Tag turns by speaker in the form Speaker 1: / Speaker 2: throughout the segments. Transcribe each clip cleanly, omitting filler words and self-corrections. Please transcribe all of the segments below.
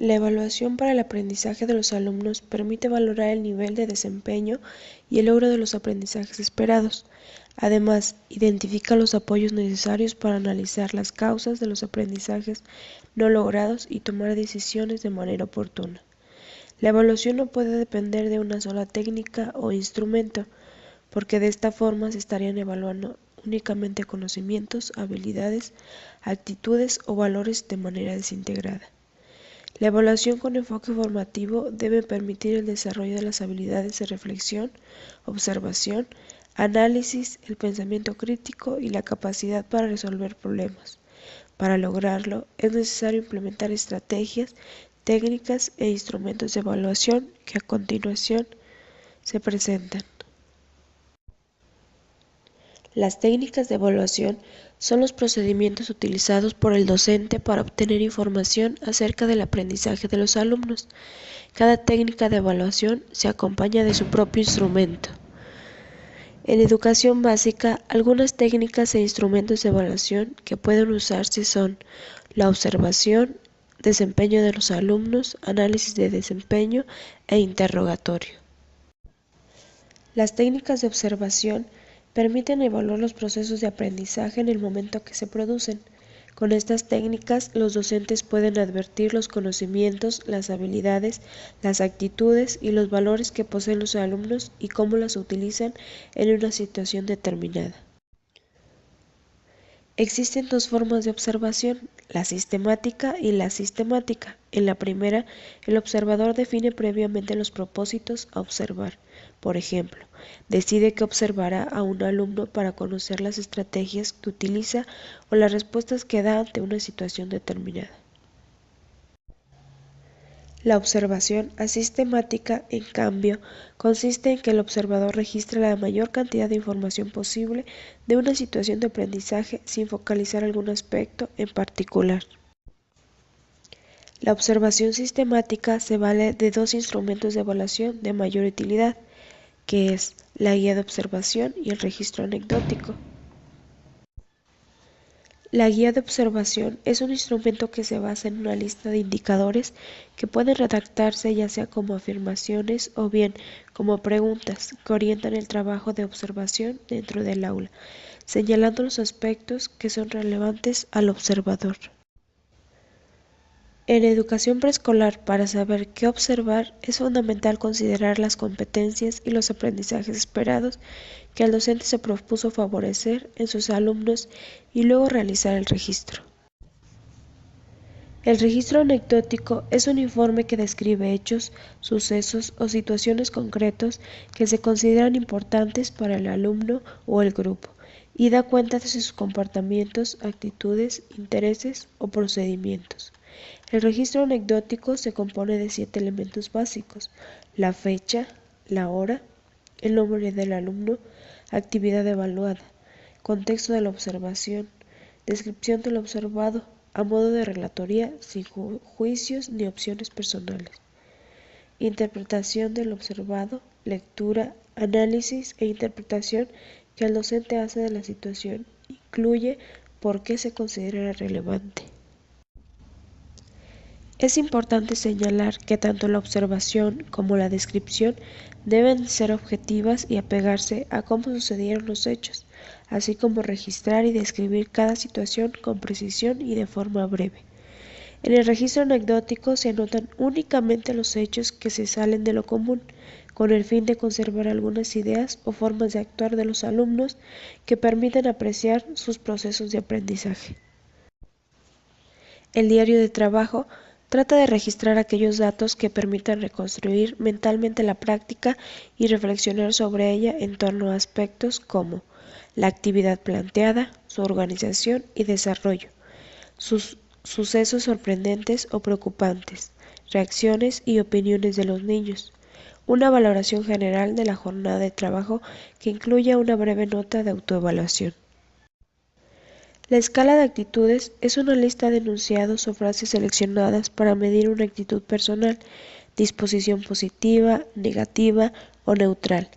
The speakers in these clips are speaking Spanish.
Speaker 1: La evaluación para el aprendizaje de los alumnos permite valorar el nivel de desempeño y el logro de los aprendizajes esperados. Además, identifica los apoyos necesarios para analizar las causas de los aprendizajes no logrados y tomar decisiones de manera oportuna. La evaluación no puede depender de una sola técnica o instrumento, porque de esta forma se estarían evaluando únicamente conocimientos, habilidades, actitudes o valores de manera desintegrada. La evaluación con enfoque formativo debe permitir el desarrollo de las habilidades de reflexión, observación, análisis, el pensamiento crítico y la capacidad para resolver problemas. Para lograrlo, es necesario implementar estrategias, técnicas e instrumentos de evaluación que a continuación se presentan. Las técnicas de evaluación son los procedimientos utilizados por el docente para obtener información acerca del aprendizaje de los alumnos. Cada técnica de evaluación se acompaña de su propio instrumento. En educación básica, algunas técnicas e instrumentos de evaluación que pueden usarse son la observación, desempeño de los alumnos, análisis de desempeño e interrogatorio. Las técnicas de observación permiten evaluar los procesos de aprendizaje en el momento que se producen. Con estas técnicas, los docentes pueden advertir los conocimientos, las habilidades, las actitudes y los valores que poseen los alumnos y cómo las utilizan en una situación determinada. Existen dos formas de observación, la sistemática y la sistemática. En la primera, el observador define previamente los propósitos a observar. Por ejemplo, decide que observará a un alumno para conocer las estrategias que utiliza o las respuestas que da ante una situación determinada. La observación asistemática, en cambio, consiste en que el observador registra la mayor cantidad de información posible de una situación de aprendizaje sin focalizar algún aspecto en particular. La observación sistemática se vale de dos instrumentos de evaluación de mayor utilidad, que es la guía de observación y el registro anecdótico. La guía de observación es un instrumento que se basa en una lista de indicadores que pueden redactarse ya sea como afirmaciones o bien como preguntas que orientan el trabajo de observación dentro del aula, señalando los aspectos que son relevantes al observador. En educación preescolar, para saber qué observar, es fundamental considerar las competencias y los aprendizajes esperados que el docente se propuso favorecer en sus alumnos y luego realizar el registro. El registro anecdótico es un informe que describe hechos, sucesos o situaciones concretos que se consideran importantes para el alumno o el grupo y da cuenta de sus comportamientos, actitudes, intereses o procedimientos. El registro anecdótico se compone de 7 elementos básicos: la fecha, la hora, el nombre del alumno, actividad evaluada, contexto de la observación, descripción de lo observado, a modo de relatoría sin juicios ni opciones personales, interpretación del observado, lectura, análisis e interpretación que el docente hace de la situación, incluye por qué se considera relevante. Es importante señalar que tanto la observación como la descripción deben ser objetivas y apegarse a cómo sucedieron los hechos, así como registrar y describir cada situación con precisión y de forma breve. En el registro anecdótico se anotan únicamente los hechos que se salen de lo común, con el fin de conservar algunas ideas o formas de actuar de los alumnos que permiten apreciar sus procesos de aprendizaje. El diario de trabajo trata de registrar aquellos datos que permitan reconstruir mentalmente la práctica y reflexionar sobre ella en torno a aspectos como la actividad planteada, su organización y desarrollo, sus sucesos sorprendentes o preocupantes, reacciones y opiniones de los niños, una valoración general de la jornada de trabajo que incluya una breve nota de autoevaluación. La escala de actitudes es una lista de enunciados o frases seleccionadas para medir una actitud personal, disposición positiva, negativa o neutral,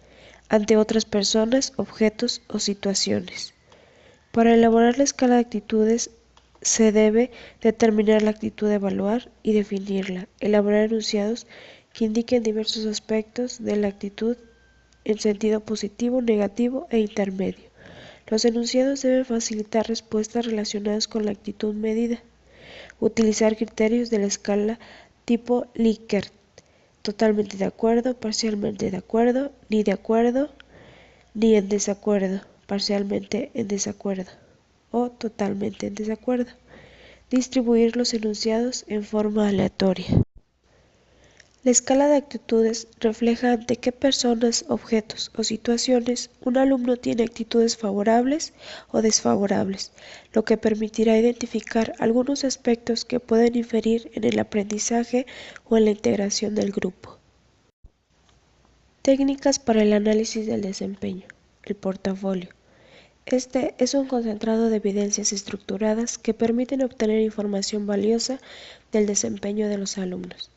Speaker 1: ante otras personas, objetos o situaciones. Para elaborar la escala de actitudes se debe determinar la actitud de evaluar y definirla, elaborar enunciados que indiquen diversos aspectos de la actitud en sentido positivo, negativo e intermedio. Los enunciados deben facilitar respuestas relacionadas con la actitud medida. Utilizar criterios de la escala tipo Likert: totalmente de acuerdo, parcialmente de acuerdo, ni en desacuerdo, parcialmente en desacuerdo o totalmente en desacuerdo. Distribuir los enunciados en forma aleatoria. La escala de actitudes refleja ante qué personas, objetos o situaciones un alumno tiene actitudes favorables o desfavorables, lo que permitirá identificar algunos aspectos que pueden inferir en el aprendizaje o en la integración del grupo. Técnicas para el análisis del desempeño. El portafolio. Este es un concentrado de evidencias estructuradas que permiten obtener información valiosa del desempeño de los alumnos.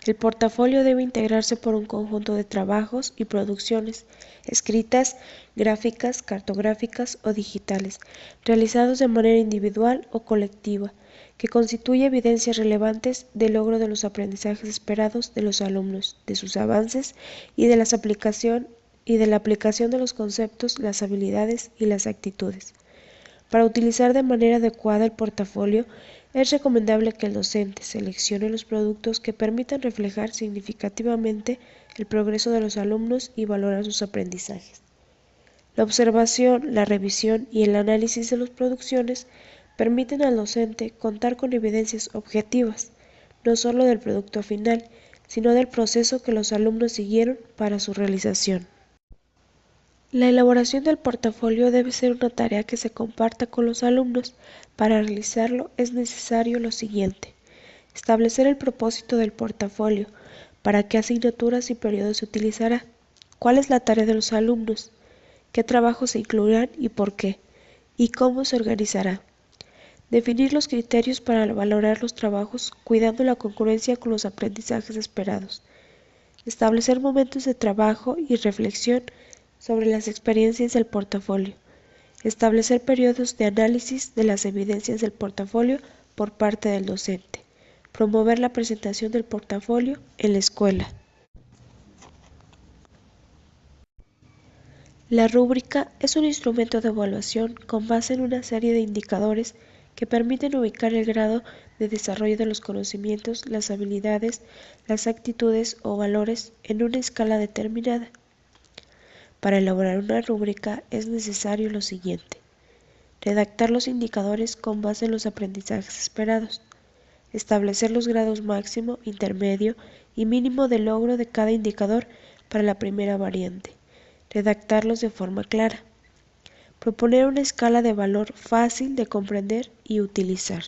Speaker 1: El portafolio debe integrarse por un conjunto de trabajos y producciones, escritas, gráficas, cartográficas o digitales, realizados de manera individual o colectiva, que constituye evidencias relevantes del logro de los aprendizajes esperados de los alumnos, de sus avances y de la aplicación de los conceptos, las habilidades y las actitudes. Para utilizar de manera adecuada el portafolio, es recomendable que el docente seleccione los productos que permitan reflejar significativamente el progreso de los alumnos y valorar sus aprendizajes. La observación, la revisión y el análisis de las producciones permiten al docente contar con evidencias objetivas, no solo del producto final, sino del proceso que los alumnos siguieron para su realización. La elaboración del portafolio debe ser una tarea que se comparta con los alumnos. Para realizarlo es necesario lo siguiente: establecer el propósito del portafolio, para qué asignaturas y periodos se utilizará, cuál es la tarea de los alumnos, qué trabajos se incluirán y por qué, y cómo se organizará. Definir los criterios para valorar los trabajos cuidando la congruencia con los aprendizajes esperados. Establecer momentos de trabajo y reflexión sobre las experiencias del portafolio. Establecer periodos de análisis de las evidencias del portafolio por parte del docente. Promover la presentación del portafolio en la escuela. La rúbrica es un instrumento de evaluación con base en una serie de indicadores que permiten ubicar el grado de desarrollo de los conocimientos, las habilidades, las actitudes o valores en una escala determinada. Para elaborar una rúbrica es necesario lo siguiente: redactar los indicadores con base en los aprendizajes esperados, establecer los grados máximo, intermedio y mínimo de logro de cada indicador para la primera variante, redactarlos de forma clara, proponer una escala de valor fácil de comprender y utilizar.